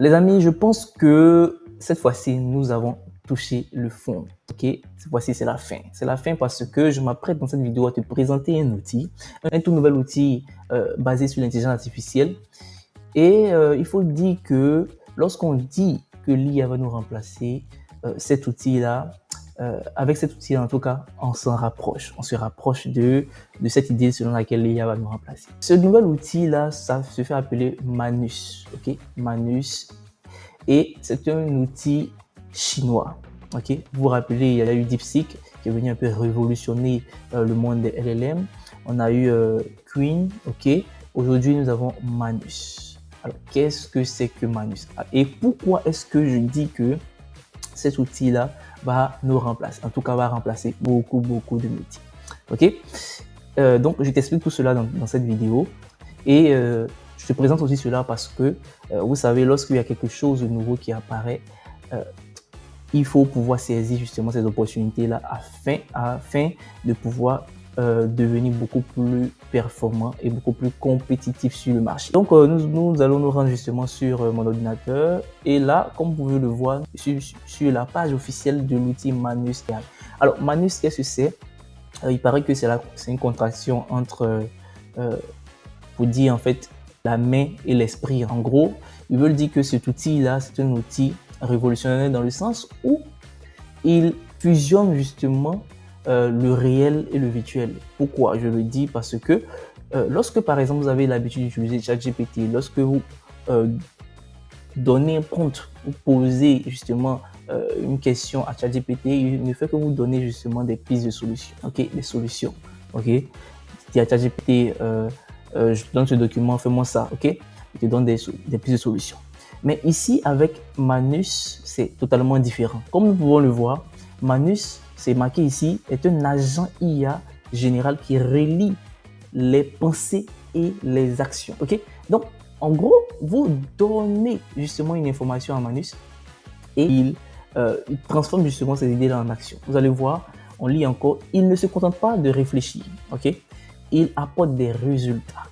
Les amis, je pense que cette fois-ci, nous avons touché le fond. Ok, cette fois-ci, c'est la fin. C'est la fin parce que je m'apprête dans cette vidéo à te présenter un outil, un tout nouvel outil basé sur l'intelligence artificielle. Et il faut dire que lorsqu'on dit que l'IA va nous remplacer, cet outil-là, avec cet outil en tout cas, on s'en rapproche. On se rapproche de cette idée selon laquelle l'IA va nous remplacer. Ce nouvel outil-là, ça se fait appeler Manus. Ok, Manus. Et c'est un outil chinois. Ok, vous vous rappelez, il y a eu DeepSeek qui est venu un peu révolutionner le monde des LLM. On a eu Queen. Ok, aujourd'hui nous avons Manus. Alors, qu'est-ce que c'est que Manus? Et pourquoi est-ce que je dis que cet outil-là va nous remplacer? En tout cas, va remplacer beaucoup de métiers. Ok, donc je t'explique tout cela dans cette vidéo. Et je te présente aussi cela parce que, vous savez, lorsqu'il y a quelque chose de nouveau qui apparaît, il faut pouvoir saisir justement ces opportunités-là afin de pouvoir devenir beaucoup plus performant et beaucoup plus compétitif sur le marché. Donc, nous allons nous rendre justement sur mon ordinateur. Et là, comme vous pouvez le voir, sur la page officielle de l'outil Manus AI. Alors, Manus, qu'est-ce que c'est? Il paraît que c'est une contraction entre, pour dire en fait, la main et l'esprit. En gros, ils veulent dire que cet outil-là, c'est un outil révolutionnaire dans le sens où il fusionne justement le réel et le virtuel. Pourquoi je le dis? Parce que lorsque par exemple vous avez l'habitude d'utiliser ChatGPT, lorsque vous donnez un prompt, vous posez justement une question à ChatGPT, il ne fait que vous donner justement des pistes de solutions. Ok, des solutions. Ok, dis à ChatGPT, je te donne ce document, fais-moi ça. Ok, il te donne des pistes de solutions. Mais ici, avec Manus, c'est totalement différent. Comme nous pouvons le voir, Manus, c'est marqué ici, est un agent IA général qui relie les pensées et les actions. Ok, donc en gros, vous donnez justement une information à Manus et il transforme justement ces idées-là en action. Vous allez voir, on lit encore, il ne se contente pas de réfléchir. Ok, il apporte des résultats.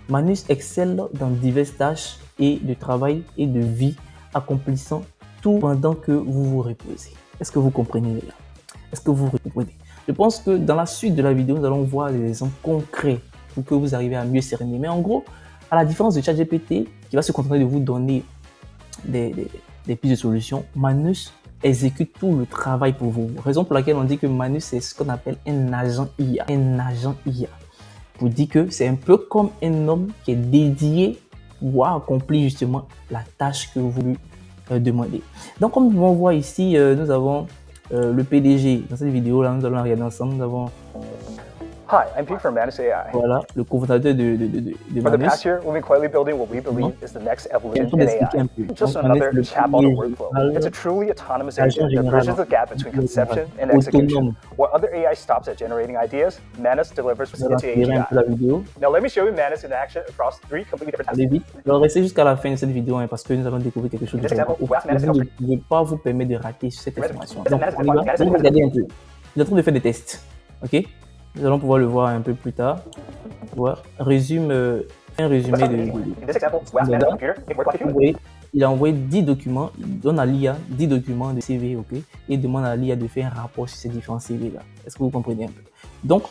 Manus excelle dans diverses tâches et de travail et de vie, accomplissant tout pendant que vous vous reposez. Est-ce que vous comprenez là? Est-ce que vous comprenez? Je pense que dans la suite de la vidéo, nous allons voir des exemples concrets pour que vous arriviez à mieux cerner. Mais en gros, à la différence de ChatGPT, qui va se contenter de vous donner des pistes de solutions, Manus exécute tout le travail pour vous. Raison pour laquelle on dit que Manus, c'est ce qu'on appelle un agent IA. Un agent IA. Pour dire que c'est un peu comme un homme qui est dédié pour accomplir justement la tâche que vous lui demandez. Donc, comme nous pouvons voir ici, nous avons le PDG. Dans cette vidéo-là, nous allons regarder ensemble. Nous avons Hi, I'm Pete from Manus AI. voilà, le cofondateur de For the Manus. past year, we've been quietly building what we believe is the next evolution Pour in expliquer AI. un peu. Just Donc, Manus, another le chatbot of PDG, workflow. It's a truly autonomous agent agent that général, bridges the gap between conception and execution. autonome. While other AI stops at generating ideas, Manus delivers Nous allons into accélérer un peu la AGI. vidéo. Now let me show you Manus in action across 3 completely different Allez tasks. vite. Alors, restez jusqu'à la fin de cette vidéo hein, parce que nous allons découvrir quelque chose de This example, vraiment. West Manus Vous ne pouvez pas vous permettre de rater cette Right. information. This Donc, Manus on y va. Manus Vous regardez un peu. Il est en train de faire des tests. Ok. Nous allons pouvoir le voir un peu plus tard. Voir. Résume, un résumé de. In this example, West Manus computer can work like a Vous human. voyez, il a envoyé 10 documents, il donne à l'IA 10 documents de CV, ok, et demande à l'IA de faire un rapport sur ces différents CV-là. Est-ce que vous comprenez un peu? Donc,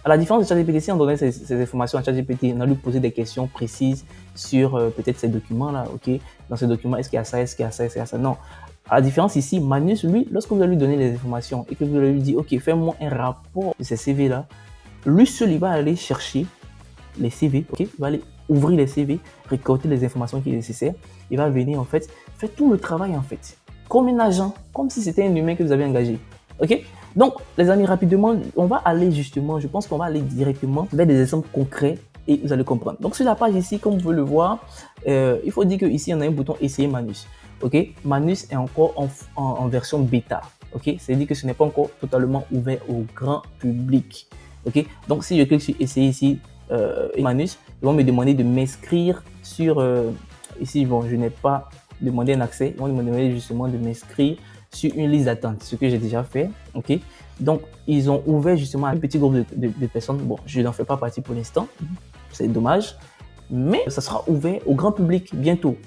à la différence de ChatGPT, si on donnait ces informations à ChatGPT, on a lui posé des questions précises sur peut-être ces documents-là, ok. Dans ce document, est-ce qu'il y a ça, est-ce qu'il y a ça, est-ce qu'il y a ça? Non. À la différence ici, Manus, lui, lorsque vous allez lui donner les informations et que vous allez lui dire, ok, fais-moi un rapport de ces CV-là, lui seul, il va aller chercher les CV, ok, il va aller ouvrir les CV, récolter les informations qui sont nécessaires, il va venir en fait faire tout le travail en fait, comme un agent, comme si c'était un humain que vous avez engagé, ok. Donc les amis, rapidement, on va aller justement, je pense qu'on va aller directement vers des exemples concrets et vous allez comprendre. Donc sur la page ici, comme vous pouvez le voir, il faut dire que ici on a un bouton essayer Manus, ok. Manus est encore en version bêta, ok, c'est-à-dire que ce n'est pas encore totalement ouvert au grand public, ok. Donc si je clique sur essayer ici, Manus, ils vont me demander de m'inscrire sur ici, bon, je n'ai pas demandé un accès, ils vont me demander justement de m'inscrire sur une liste d'attente, ce que j'ai déjà fait, ok. Donc ils ont ouvert justement un petit groupe de personnes. Bon, je n'en fais pas partie pour l'instant, c'est dommage, mais ça sera ouvert au grand public bientôt.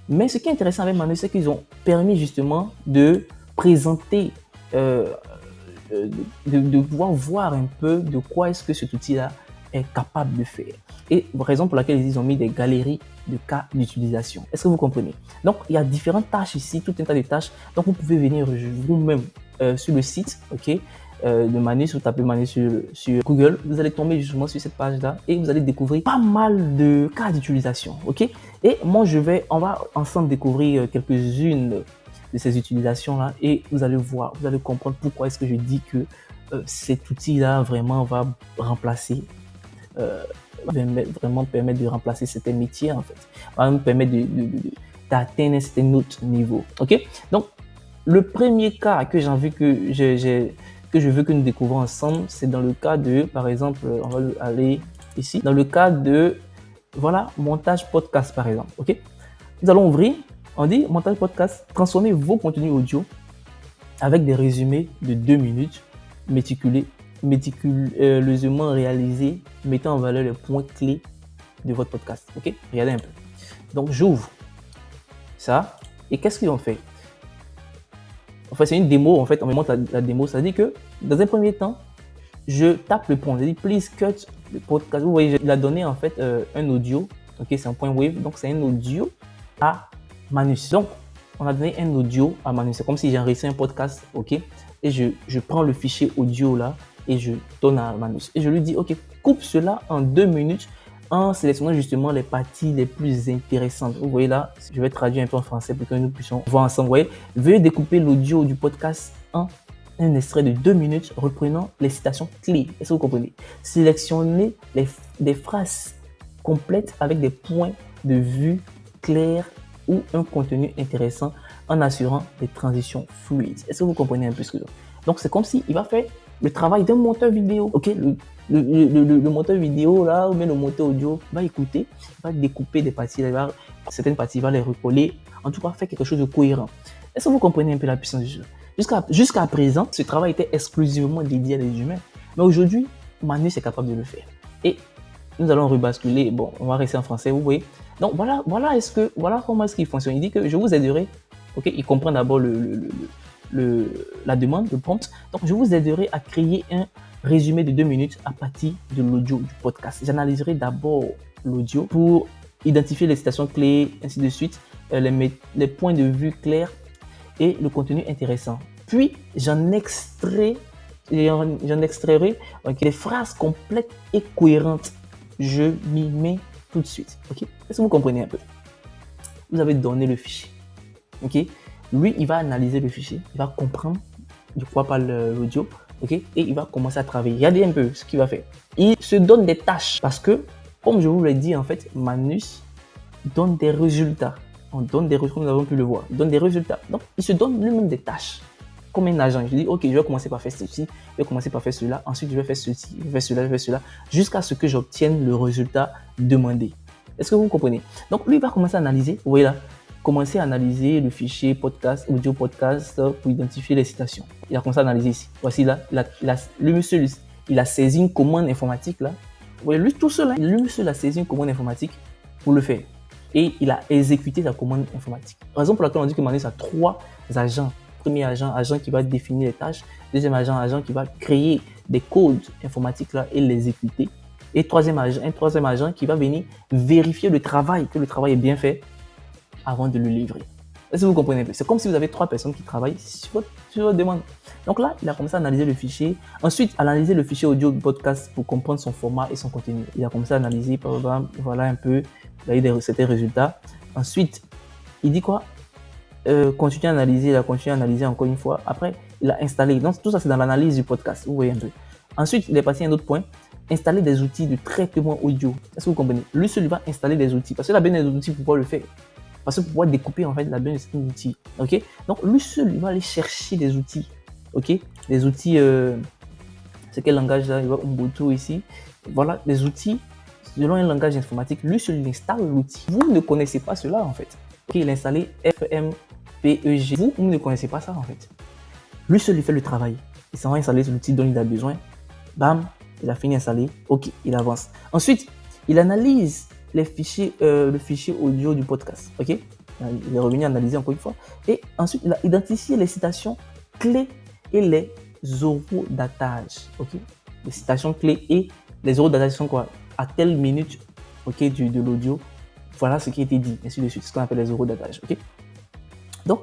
Mais ce qui est intéressant avec Manus, c'est qu'ils ont permis justement de présenter, de pouvoir voir un peu de quoi est-ce que cet outil-là est capable de faire. Et raison pour laquelle ils ont mis des galeries de cas d'utilisation. Est-ce que vous comprenez? Donc, il y a différentes tâches ici, tout un tas de tâches. Donc, vous pouvez venir vous-même sur le site, ok, de Manus, vous tapez Manus sur Google, vous allez tomber justement sur cette page-là et vous allez découvrir pas mal de cas d'utilisation, ok? Et moi, on va ensemble découvrir quelques-unes de ces utilisations-là et vous allez voir, vous allez comprendre pourquoi est-ce que je dis que cet outil-là vraiment va remplacer vraiment permettre de remplacer certains métiers en fait, va nous permettre d'atteindre un certain autre niveau. Ok, donc le premier cas que j'ai envie que je veux que nous découvrons ensemble, c'est dans le cas de, par exemple, on va aller ici, dans le cas de, voilà, montage podcast par exemple. Ok, nous allons ouvrir, on dit montage podcast, transformer vos contenus audio avec des résumés de 2 minutes méticuleusement réalisé, mettant en valeur les points clés de votre podcast. Ok, regardez un peu. Donc j'ouvre ça et qu'est-ce qu'ils ont fait? En fait, c'est une démo. En fait, on me montre la démo. Ça dit que dans un premier temps, je tape le prompt. Je dis please cut le podcast. Vous voyez, il a donné en fait un audio. Ok, c'est un point wave. Donc c'est un audio à Manus. Donc on a donné un audio à Manus. C'est comme si j'ai enregistré un podcast. Ok. Et je prends le fichier audio là et je donne à Manus. Et je lui dis, ok, coupe cela en 2 minutes en sélectionnant justement les parties les plus intéressantes. Vous voyez là, je vais traduire un peu en français pour que nous puissions voir ensemble. Vous voyez, veuillez découper l'audio du podcast en un extrait de 2 minutes reprenant les citations clés. Est-ce que vous comprenez? Sélectionnez des phrases complètes avec des points de vue clairs ou un contenu intéressant en assurant des transitions fluides. Est-ce que vous comprenez un peu ce que je veux dire? Donc, c'est comme s'il va faire le travail d'un monteur vidéo. Ok, le monteur vidéo là, ou bien le monteur audio va écouter, va découper des parties, certaines parties, va les recoller. En tout cas, faire quelque chose de cohérent. Est-ce que vous comprenez un peu la puissance du jeu? Jusqu'à présent, ce travail était exclusivement dédié à des humains. Mais aujourd'hui, Manus est capable de le faire. Et nous allons rebasculer. Bon, on va rester en français, vous voyez. Donc voilà comment est-ce qu'il fonctionne. Il dit que je vous aiderai. Ok, il comprend d'abord la demande, le prompt. Donc je vous aiderai à créer un résumé de 2 minutes à partir de l'audio du podcast. J'analyserai d'abord l'audio pour identifier les citations clés, ainsi de suite, les points de vue clairs et le contenu intéressant. Puis j'en extrairai les phrases complètes et cohérentes. Je m'y mets tout de suite. Ok, est-ce que vous comprenez un peu? Vous avez donné le fichier. Ok, lui, il va analyser le fichier, il va comprendre de quoi parle l'audio, ok, et il va commencer à travailler. Regardez un peu ce qu'il va faire. Il se donne des tâches parce que, comme je vous l'ai dit, en fait, Manus donne des résultats. On donne des résultats, nous avons pu le voir. Il donne des résultats. Donc, il se donne lui-même des tâches. Comme un agent, je dis, ok, je vais commencer par faire ceci, je vais commencer par faire cela, ensuite je vais faire ceci, je vais faire cela, je vais faire cela, jusqu'à ce que j'obtienne le résultat demandé. Est-ce que vous comprenez? Donc, lui, il va commencer à analyser, vous voyez là, commencer à analyser le fichier podcast, audio podcast pour identifier les citations. Il a commencé à analyser ici. Voici là, le monsieur, il a saisi une commande informatique là. Vous voyez, lui tout seul, hein, lui monsieur a saisi une commande informatique pour le faire. Et il a exécuté sa commande informatique. Raison pour laquelle on dit que Manus a 3 agents. Premier agent qui va définir les tâches. Deuxième agent qui va créer des codes informatiques là et l'exécuter. Et un troisième agent qui va venir vérifier que le travail est bien fait avant de le livrer. Est-ce que vous comprenez un peu? C'est comme si vous avez 3 personnes qui travaillent sur votre demande. Donc là, il a commencé à analyser le fichier. Ensuite, analyser le fichier audio du podcast pour comprendre son format et son contenu. Il a commencé à analyser, par exemple, voilà un peu, il a eu certains résultats. Ensuite, il dit quoi? Continuer à analyser, il a continué à analyser encore une fois. Après, il a installé. Donc tout ça, c'est dans l'analyse du podcast. Vous voyez un peu. Ensuite, il est passé à un autre point. Installer des outils de traitement audio. Est-ce que vous comprenez? Lui seul, il va installer des outils. Parce qu'il a besoin des outils pour pouvoir le faire. Parce que pour pouvoir découper, en fait, il a besoin des outils. Ok? Donc, lui seul, il va aller chercher des outils. Ok? Des outils, c'est quel langage là? Il va Ubuntu ici. Voilà, des outils selon un langage informatique. Lui seul, il installe l'outil. Vous ne connaissez pas cela, en fait. Ok, il a installé FMPEG. Vous ne connaissez pas ça, en fait. Lui seul, il fait le travail. Il s'en va installer l'outil dont il a besoin. Bam, il a fini d'installer. Ok, il avance. Ensuite, il analyse le fichier audio du podcast. Ok, Il est revenu analyser encore une fois. Et ensuite, il a identifié les citations clés et les horodatage. Okay? Les citations clés et les horodatage sont quoi? À telle minute, okay, de l'audio, voilà ce qui a été dit, ainsi de suite. Ce qu'on appelle les horodatage. Okay? Donc,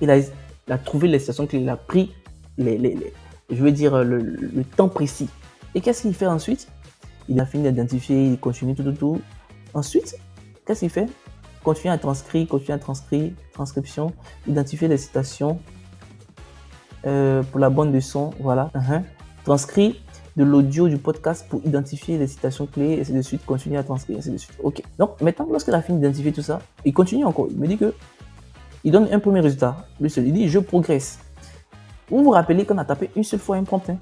il a trouvé les citations clés, il a pris je veux dire le temps précis. Et qu'est-ce qu'il fait ensuite? Il a fini d'identifier, il continue tout. Ensuite, qu'est-ce qu'il fait? Continue à transcrire, transcription, identifier les citations pour la bande de son, voilà. Transcrit de l'audio du podcast pour identifier les citations clés, et ainsi de suite, continue à transcrire, ainsi de suite. Ok. Donc maintenant, lorsqu'il a fini d'identifier tout ça, il continue encore. Il me dit que il donne un premier résultat. Lui seul, il dit je progresse. Vous vous rappelez qu'on a tapé une seule fois un prompt, hein?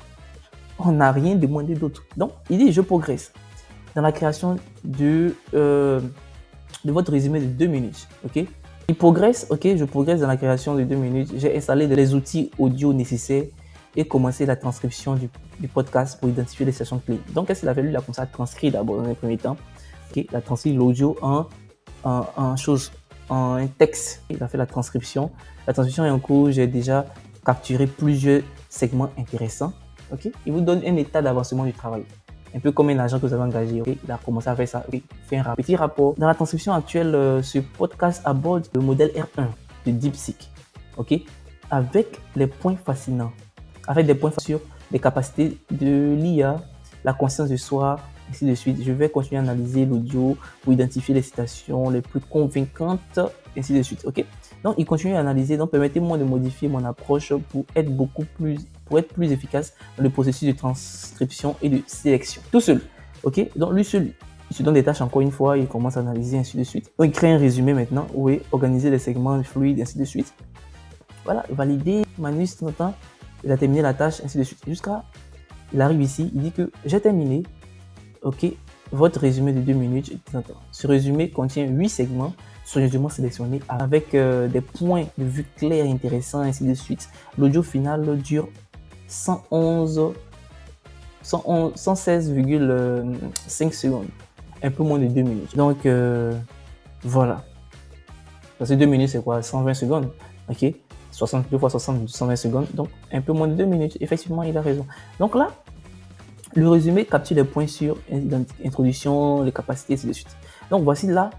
On n'a rien demandé d'autre. Donc il dit je progresse dans la création de votre résumé de 2 minutes. Ok. Il progresse, ok, je progresse dans la création de 2 minutes. J'ai installé les outils audio nécessaires et commencé la transcription du podcast pour identifier les sessions clés. Donc, qu'est-ce qu'il a fait? Lui, il a commencé à transcrire d'abord dans un premier temps. Okay, il a transcrit l'audio en un texte. Il a fait la transcription. La transcription est en cours. J'ai déjà capturé plusieurs segments intéressants. Okay? Il vous donne un état d'avancement du travail. Un peu comme un agent que vous avez engagé. Okay? Il a commencé à faire ça. Okay? Il fait un petit rapport. Dans la transcription actuelle, ce podcast aborde le modèle R1 de DeepSeek. Okay? Avec les points fascinants. Avec des points sur les capacités de l'IA, la conscience de soi, ainsi de suite. Je vais continuer à analyser l'audio pour identifier les citations les plus convaincantes, ainsi de suite. Okay? Donc, il continue à analyser. Donc, permettez-moi de modifier mon approche pour être plus efficace dans le processus de transcription et de sélection. Tout seul. Ok? Donc, lui seul, il se donne des tâches encore une fois. Il commence à analyser, ainsi de suite. Donc, il crée un résumé maintenant. Oui, organiser les segments fluides, ainsi de suite. Voilà, valider, manus, temps. Il a terminé la tâche, ainsi de suite. Jusqu'à, il arrive ici, il dit que j'ai terminé. Ok, votre résumé de 2 minutes. Ce résumé contient 8 segments soigneusement sélectionnés avec des points de vue clairs et intéressants, ainsi de suite. L'audio final dure 116,5 secondes, un peu moins de 2 minutes. Donc, voilà. Parce que 2 minutes, c'est quoi? 120 secondes. Ok, 62 fois 60, 120 secondes. Donc, un peu moins de 2 minutes. Effectivement, il a raison. Donc là, le résumé capture les points sur introduction, les capacités, ainsi de suite. Donc, voici là,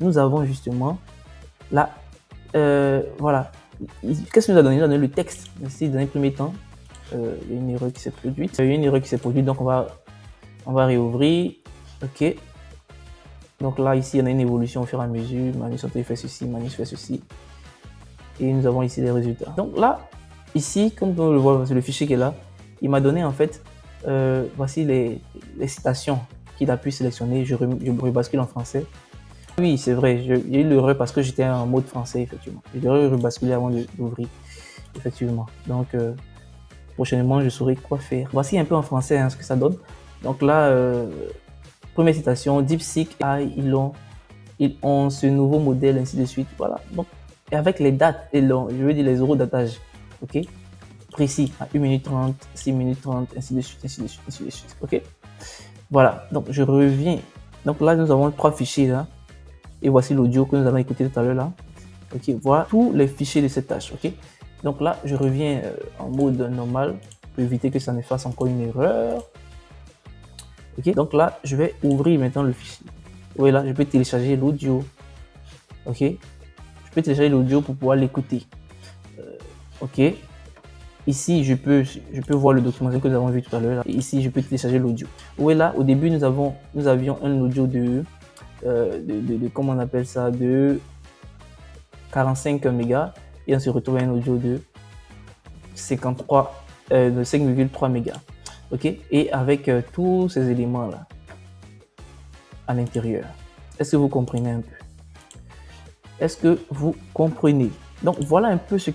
nous avons justement là, voilà. Qu'est-ce qu'il nous a donné? Il nous a donné le texte. Ici, dans un premier temps, il y a une erreur qui s'est produite. Donc, on va réouvrir. Ok. Donc là, ici, il y en a une évolution au fur et à mesure. Manus fait ceci, Manus fait ceci. Et nous avons ici les résultats. Donc là, ici, comme on le voit sur le fichier qui est là, il m'a donné en fait, voici les citations qu'il a pu sélectionner. Je rebascule en français. Oui, c'est vrai, il y a eu l'erreur parce que j'étais en mode français, effectivement. J'ai dû rebasculer avant d'ouvrir, effectivement. Donc, prochainement, je saurai quoi faire. Voici un peu en français ce que ça donne. Donc là, première citation, DeepSeek, ils ont ce nouveau modèle, ainsi de suite. Voilà. Donc, et avec les dates, je veux dire les horodatage, ok, précis, à 1 minute 30, 6 minutes 30, ainsi de suite, ainsi de suite, ainsi de suite, ok. Voilà, donc je reviens. Donc là, nous avons 3 fichiers là. Et voici l'audio que nous avons écouté tout à l'heure là. Ok, voilà tous les fichiers de cette tâche, ok. Donc là, je reviens en mode normal pour éviter que ça ne fasse encore une erreur. Ok, donc là, je vais ouvrir maintenant le fichier. Oui, là, je peux télécharger l'audio. Ok, je peux télécharger l'audio pour pouvoir l'écouter. Ok, ici, je peux voir le document que nous avons vu tout à l'heure. Ici, je peux télécharger l'audio. Oui, là, au début, nous avions un audio de comment on appelle ça, de 45 mégas, et on se retrouve à un audio de 5,3 mégas. Ok, et avec tous ces éléments là à l'intérieur. Est-ce que vous comprenez un peu? Est-ce que vous comprenez? Donc voilà un peu ce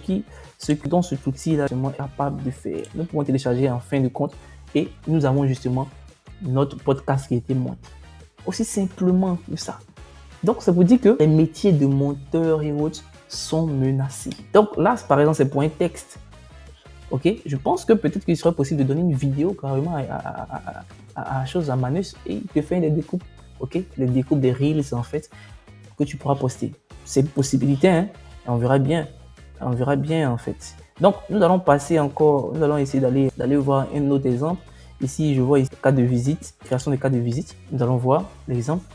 dont cet outil là est capable de faire. Nous pouvons télécharger en fin de compte et nous avons justement notre podcast qui a été monté. Aussi simplement que ça. Donc, ça vous dit que les métiers de monteur et autres sont menacés. Donc là, par exemple, c'est pour un texte. Ok, je pense que peut-être qu'il serait possible de donner une vidéo carrément à Manus et il te fait des découpes. Ok, des découpes des reels en fait que tu pourras poster. c'est une possibilité, hein. On verra bien. On verra bien, en fait. Donc, nous allons essayer d'aller voir un autre exemple. Ici, je vois ici cas de visite, création de cas de visite. Nous allons voir l'exemple.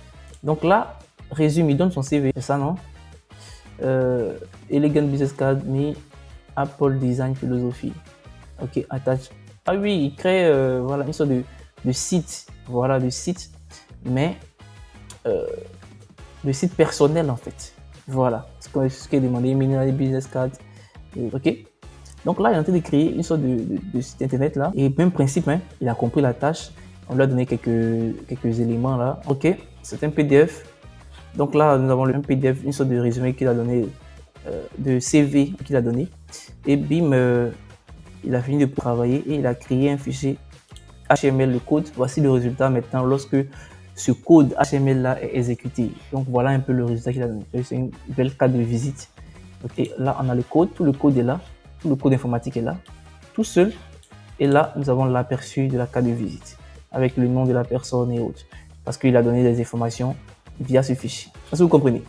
Donc là, résume, il donne son CV, c'est ça, non? Elegant Business Card, mais Apple Design Philosophy. Ok, attach. Ah oui, il crée voilà, une sorte de site. Voilà, de site, mais de site personnel, en fait. Voilà, ce qui est demandé, Mineral Business Card. Ok. Donc là, il est en train de créer une sorte de site internet là. Et même principe, hein, il a compris la tâche. On lui a donné quelques éléments là. Ok, c'est un PDF. Donc là, nous avons un PDF, une sorte de résumé qu'il a donné, de CV qu'il a donné. Et bim, il a fini de travailler et il a créé un fichier HTML, le code. Voici le résultat maintenant lorsque ce code HTML là est exécuté. Donc voilà un peu le résultat qu'il a donné. C'est une belle carte de visite. Ok, là on a le code, tout le code est là. Tout le code informatique est là, tout seul. Et là, nous avons l'aperçu de la carte de visite avec le nom de la personne et autres. Parce qu'il a donné des informations via ce fichier. Est-ce que vous comprenez?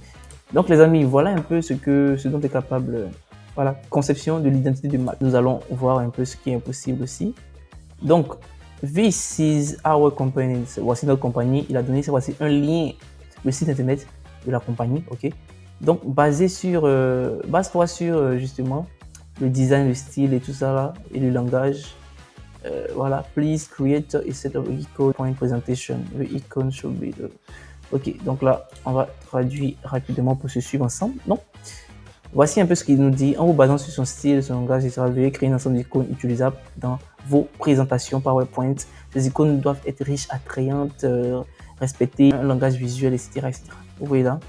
Donc, les amis, voilà un peu ce dont est capable, voilà, conception de l'identité de marque. Nous allons voir un peu ce qui est impossible aussi. Donc, this is our company. Voici notre compagnie. Il a donné, voici un lien, le site internet de la compagnie, ok? Donc, base-toi sur justement le design, le style et tout ça là, et le langage. Voilà, please create a set of icon point presentation. The icon should be the... Ok, donc là, on va traduire rapidement pour se suivre ensemble. Donc, voici un peu ce qu'il nous dit. En vous basant sur son style, son langage, etc., veuillez créer un ensemble d'icônes utilisables dans vos présentations PowerPoint. Ces icônes doivent être riches, attrayantes, respecter un langage visuel, etc., etc. Vous voyez là?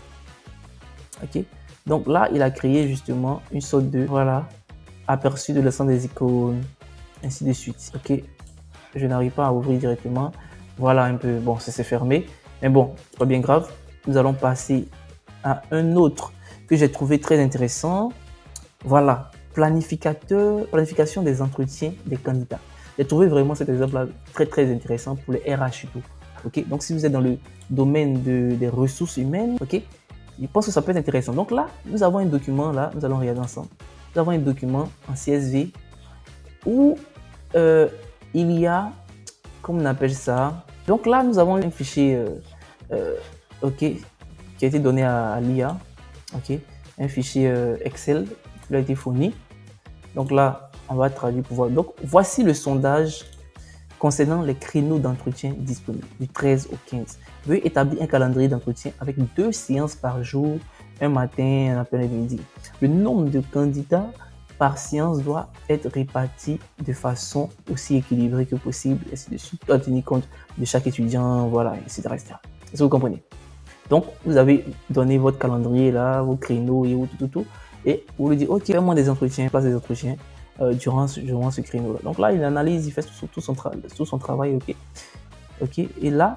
Ok. Donc là, il a créé justement une sorte de, voilà, aperçu de l'ensemble des icônes, ainsi de suite. Ok, je n'arrive pas à ouvrir directement. Voilà un peu, bon, c'est fermé, mais bon, c'est pas bien grave. Nous allons passer à un autre que j'ai trouvé très intéressant. Voilà, planification des entretiens des candidats. J'ai trouvé vraiment cet exemple-là très très intéressant pour les RH et tout. Ok, donc si vous êtes dans le domaine des ressources humaines, ok, je pense que ça peut être intéressant. Donc là, nous avons un document, là, nous allons regarder ensemble. Nous avons un document en CSV où il y a, comment on appelle ça? Donc là, nous avons un fichier ok, qui a été donné à l'IA, ok, un fichier Excel qui a été fourni. Donc là, on va traduire pour voir. Donc voici le sondage concernant les créneaux d'entretien disponibles du 13 au 15. Veuillez établir un calendrier d'entretien avec 2 séances par jour, un matin, un après-midi. Le nombre de candidats par séance doit être réparti de façon aussi équilibrée que possible, et ainsi de suite, doit tenir compte de chaque étudiant, voilà, etc., etc. Est-ce que vous comprenez? Donc, vous avez donné votre calendrier là, vos créneaux et tout, et vous lui dites, ok, fais-moi des entretiens, place des entretiens durant ce créneau là. Donc là, il analyse, il fait tout son travail, ok, et là,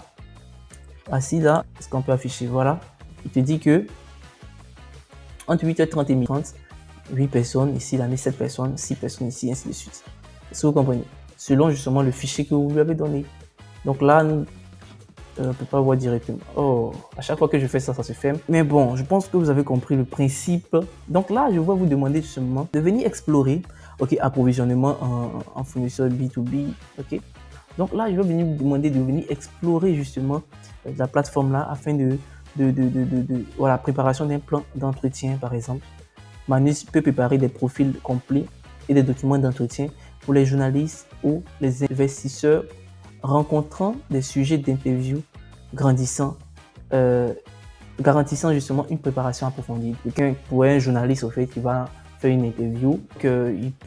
assis là, est-ce qu'on peut afficher? Voilà, il te dit que entre 8h30 et 12h30, 8 personnes, ici il a mis 7 personnes, 6 personnes ici, ainsi de suite. Est-ce que vous comprenez? Selon justement le fichier que vous lui avez donné. Donc là, nous, on ne peut pas voir directement. Oh, à chaque fois que je fais ça, ça se ferme. Mais bon, je pense que vous avez compris le principe. Donc là, je vais vous demander justement de venir explorer, ok, approvisionnement en fournisseur B2B, ok. Donc là, je vais venir vous demander de venir explorer justement la plateforme là afin de voilà, préparation d'un plan d'entretien par exemple. Manus peut préparer des profils complets et des documents d'entretien pour les journalistes ou les investisseurs rencontrant des sujets d'interview garantissant justement une préparation approfondie. Pour un journaliste, au fait, qui va faire une interview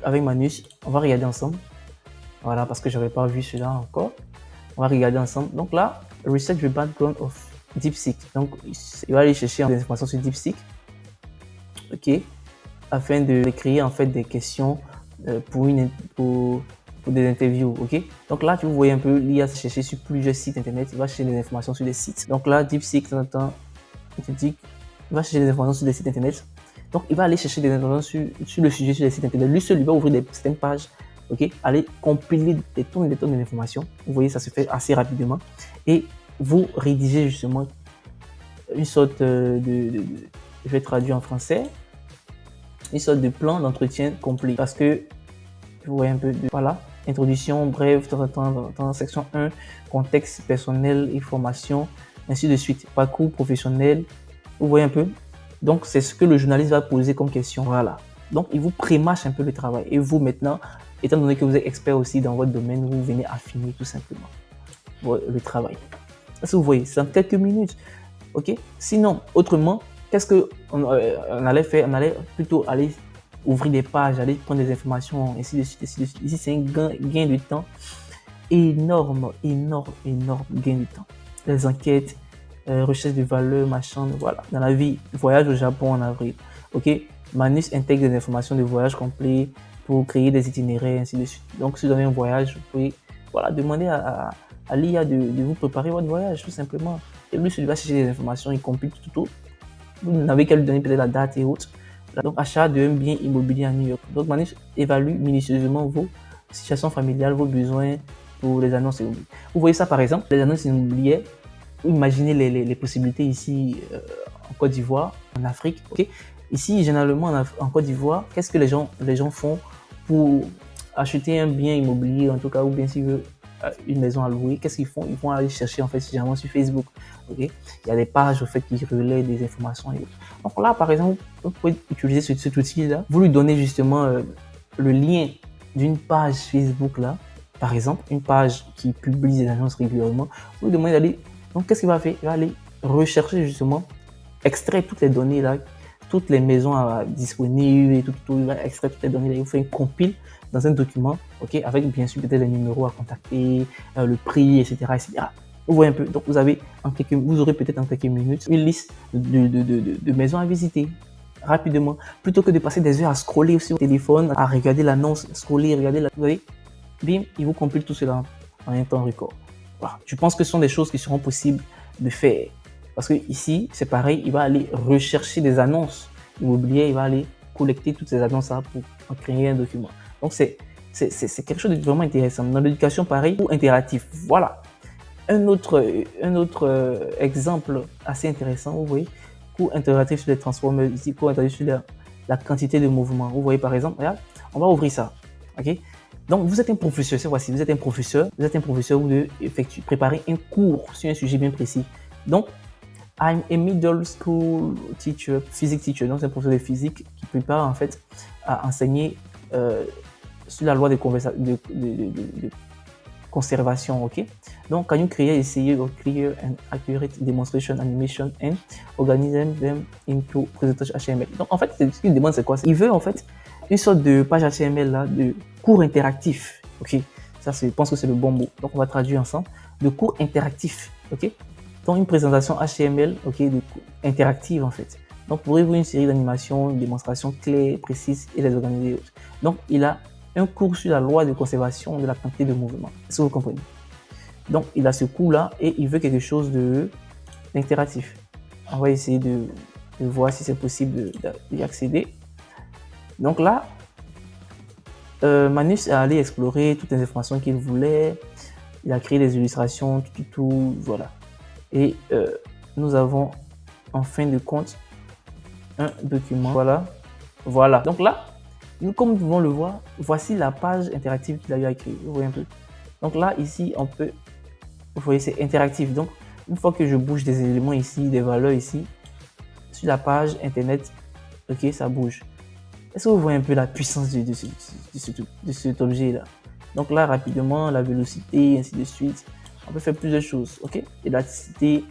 avec Manus, on va regarder ensemble. Voilà, parce que je n'avais pas vu cela encore. On va regarder ensemble. Donc là, research the background of DeepSeek. Donc, il va aller chercher des informations sur DeepSeek. Ok, afin de créer en fait des questions pour des interviews, ok. Donc là, vous voyez un peu, l'IA va chercher sur plusieurs sites internet, il va chercher des informations sur des sites. Donc là, DeepSeek, il va chercher des informations sur des sites internet. Donc il va aller chercher des informations sur le sujet sur des sites internet. Lui seul, il va ouvrir certaines pages, ok, aller compiler des tonnes d'informations. Vous voyez, ça se fait assez rapidement. Et vous rédigez justement une sorte je vais traduire en français, une sorte de plan d'entretien complet. Parce que, vous voyez un peu, voilà, introduction, brève, dans section 1, contexte personnel et formation, ainsi de suite, parcours professionnel, vous voyez un peu. Donc, c'est ce que le journaliste va poser comme question, voilà. Donc, il vous prémâche un peu le travail. Et vous, maintenant, étant donné que vous êtes expert aussi dans votre domaine, vous venez affiner tout simplement le travail. Est-ce que vous voyez, c'est en quelques minutes. Ok. Sinon, autrement, qu'est-ce qu'on allait faire? On allait plutôt aller ouvrir des pages, aller prendre des informations, ainsi de suite, ainsi de suite. Ici, c'est un gain de temps énorme gain de temps. Les enquêtes, recherche de valeur, machin, voilà. Dans la vie, voyage au Japon en avril. Ok. Manus intègre des informations de voyage complet pour créer des itinéraires, ainsi de suite. Donc, si vous avez un voyage, vous pouvez demander à l'IA de vous préparer votre voyage, tout simplement. Et lui, il va chercher des informations, il compile tout. Vous n'avez qu'à lui donner peut-être la date et autres. Donc, achat d'un bien immobilier à New York. Donc, Manus évalue minutieusement vos situations familiales, vos besoins pour les annonces immobilières. Vous voyez ça, par exemple, les annonces immobilières. Imaginez les possibilités ici en Côte d'Ivoire, en Afrique. Okay. Ici, généralement, en Côte d'Ivoire, qu'est-ce que les gens font pour acheter un bien immobilier, en tout cas, ou bien s'ils veulent une maison à louer, qu'est-ce qu'ils font? Ils vont aller chercher, en fait, généralement sur Facebook. Okay. Il y a des pages, au fait, qui relaient des informations et autres. Donc là, par exemple, vous pouvez utiliser cet outil-là. Vous lui donnez justement le lien d'une page Facebook, là, par exemple, une page qui publie des annonces régulièrement. Vous lui demandez d'aller. Donc, qu'est-ce qu'il va faire? Il va aller rechercher, justement, extraire toutes les données, là, toutes les maisons disponibles et tout, il va extraire toutes les données, là, il vous fait une compile dans un document, ok, avec bien sûr peut-être les numéros à contacter, le prix, etc., etc. Vous voyez un peu. Donc, vous aurez peut-être en quelques minutes une liste de maisons à visiter rapidement, plutôt que de passer des heures à scroller sur le téléphone, à regarder l'annonce, scroller, regarder la. Vous voyez, bim, il vous compile tout cela en un temps record. Voilà. Je pense que ce sont des choses qui seront possibles de faire. Parce que ici, c'est pareil, il va aller rechercher des annonces immobilières, il va aller collecter toutes ces annonces-là pour en créer un document. Donc, c'est quelque chose de vraiment intéressant. Dans l'éducation, pareil, ou interactif. Voilà. Un autre exemple assez intéressant, vous voyez, cours interactif sur les transformers, ici, cours interactif sur la quantité de mouvements. Vous voyez, par exemple, regarde, on va ouvrir ça. OK? Donc, vous êtes un professeur, cette fois-ci, vous êtes un professeur, vous devez préparer un cours sur un sujet bien précis. Donc, I'm a middle school teacher, physics teacher, donc c'est un professeur de physique qui prépare en fait à enseigner sur la loi de conservation, ok? Donc, can you create a series of clear and accurate demonstration animation and organize them into presentation HTML? Donc, en fait, ce qu'il demande, c'est quoi? Il veut en fait une sorte de page HTML là, de cours interactif, ok? Ça, je pense que c'est le bon mot. Donc, on va traduire ensemble. De cours interactif, ok? Donc, une présentation HTML, ok, interactive en fait. Donc, pourrez-vous une série d'animations, une démonstration claire, précise et les organiser. Donc, il a un cours sur la loi de conservation de la quantité de mouvement. Est-ce que vous comprenez? Donc, il a ce cours-là et il veut quelque chose d'interactif. On va essayer de voir si c'est possible d'y accéder. Donc là, Manus a allé explorer toutes les informations qu'il voulait. Il a créé des illustrations, tout, voilà. Et nous avons en fin de compte un document. Voilà. Donc là, comme nous pouvons le voir, voici la page interactive qu'il a eu à créer. Vous voyez un peu. Donc là, ici, on peut. Vous voyez, c'est interactif. Donc, une fois que je bouge des éléments ici, des valeurs ici, sur la page internet, ok, ça bouge. Est-ce que vous voyez un peu la puissance de cet objet-là? Donc là, rapidement, la vélocité, ainsi de suite. On peut faire plusieurs choses, ok? Élasticité,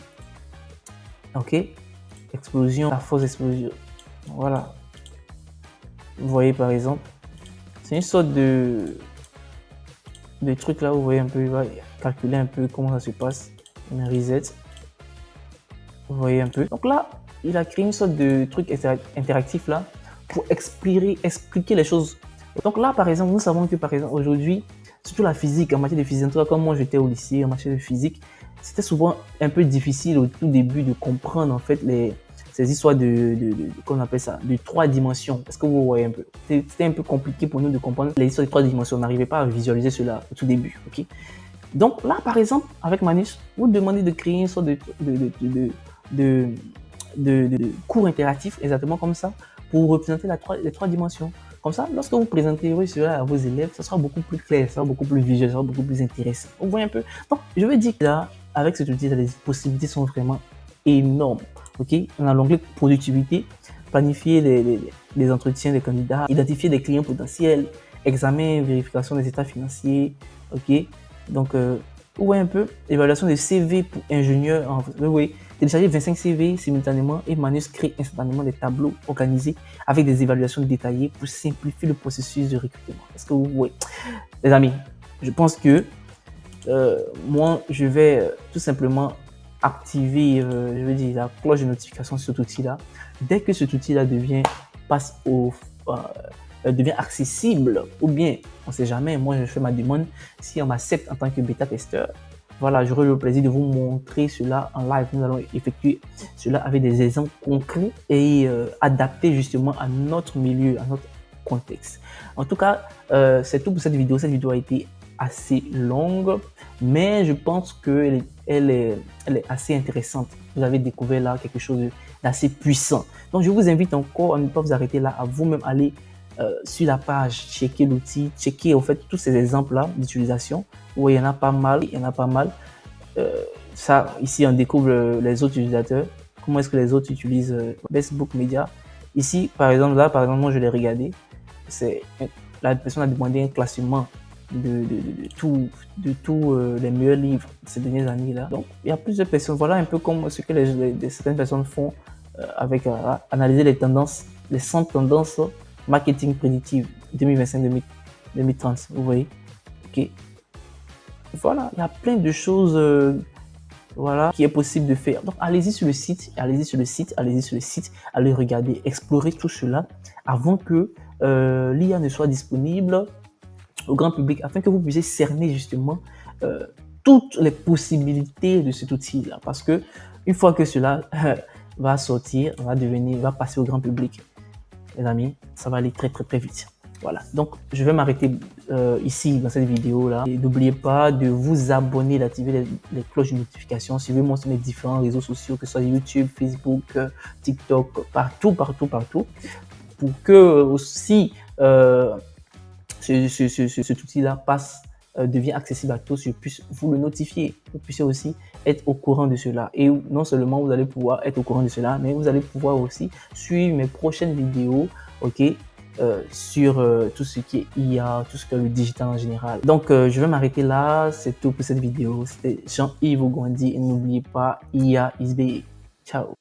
ok? Explosion, la force d'explosion. Voilà. Vous voyez par exemple, c'est une sorte de truc là, vous voyez un peu, il va calculer un peu comment ça se passe. Un reset. Vous voyez un peu. Donc là, il a créé une sorte de truc interactif là pour expliquer les choses. Donc là, par exemple, nous savons que par exemple aujourd'hui, surtout la physique, en matière de physique, en tout cas comme moi j'étais au lycée en matière de physique, c'était souvent un peu difficile au tout début de comprendre en fait ces histoires qu'on appelle ça, de 3 dimensions. Est-ce que vous voyez un peu? C'était un peu compliqué pour nous de comprendre les histoires de 3 dimensions. On n'arrivait pas à visualiser cela au tout début, ok? Donc là, par exemple, avec Manus, vous demandez de créer une sorte de cours interactifs, exactement comme ça, pour représenter les trois dimensions. Comme ça, lorsque vous présenterez cela à vos élèves, ça sera beaucoup plus clair, ça sera beaucoup plus visuel, ça sera beaucoup plus intéressant. Vous voyez un peu? Donc, je veux dire que là, avec cet outil, les possibilités sont vraiment énormes. Ok? On a l'onglet productivité, planifier les entretiens des candidats, identifier des clients potentiels, examen, vérification des états financiers. Ok? Donc, vous voyez un peu, évaluation des CV pour ingénieurs. Vous voyez, télécharger 25 CV simultanément et Manus crée instantanément des tableaux organisés avec des évaluations détaillées pour simplifier le processus de recrutement. Est-ce que vous voyez? Les amis, je pense que moi, je vais tout simplement activer, je veux dire, la cloche de notification sur cet outil-là. Dès que cet outil-là devient accessible, ou bien, on ne sait jamais, moi je fais ma demande, si on m'accepte en tant que bêta-testeur, voilà, j'aurai le plaisir de vous montrer cela en live. Nous allons effectuer cela avec des exemples concrets et adaptés justement à notre milieu, à notre contexte. En tout cas, c'est tout pour cette vidéo. Cette vidéo a été assez longue, mais je pense qu'elle est assez intéressante. Vous avez découvert là quelque chose d'assez puissant. Donc, je vous invite encore à ne pas vous arrêter là, à vous-même aller sur la page, checker l'outil, checker en fait tous ces exemples-là d'utilisation. Oui, il y en a pas mal, ça, ici, on découvre les autres utilisateurs. Comment est-ce que les autres utilisent Facebook Media. Ici, par exemple, moi, je l'ai regardé. La personne a demandé un classement de tous les meilleurs livres de ces dernières années-là. Donc, il y a plusieurs personnes. Voilà un peu comme ce que certaines personnes font avec analyser les tendances, les 100 tendances marketing prédictive 2025-2030. Vous voyez? Ok. Voilà, il y a plein de choses voilà, qui est possible de faire. Donc, allez-y sur le site, allez regarder, explorer tout cela avant que l'IA ne soit disponible au grand public, afin que vous puissiez cerner justement toutes les possibilités de cet outil-là. Parce que une fois que cela va sortir, va passer au grand public, les amis, ça va aller très très très vite. Voilà, donc je vais m'arrêter ici dans cette vidéo là. Et n'oubliez pas de vous abonner, d'activer les cloches de notification. Suivez-moi sur mes différents réseaux sociaux, que ce soit YouTube, Facebook, TikTok, partout, pour que aussi cet outil là devient accessible à tous, je puisse vous le notifier, vous puissiez aussi être au courant de cela. Et non seulement vous allez pouvoir être au courant de cela, mais vous allez pouvoir aussi suivre mes prochaines vidéos, ok, sur tout ce qui est IA, tout ce que le digital en général. Donc, je vais m'arrêter là. C'est tout pour cette vidéo. C'était Jean-Yves Ogwandi et n'oubliez pas, IA is big. Ciao.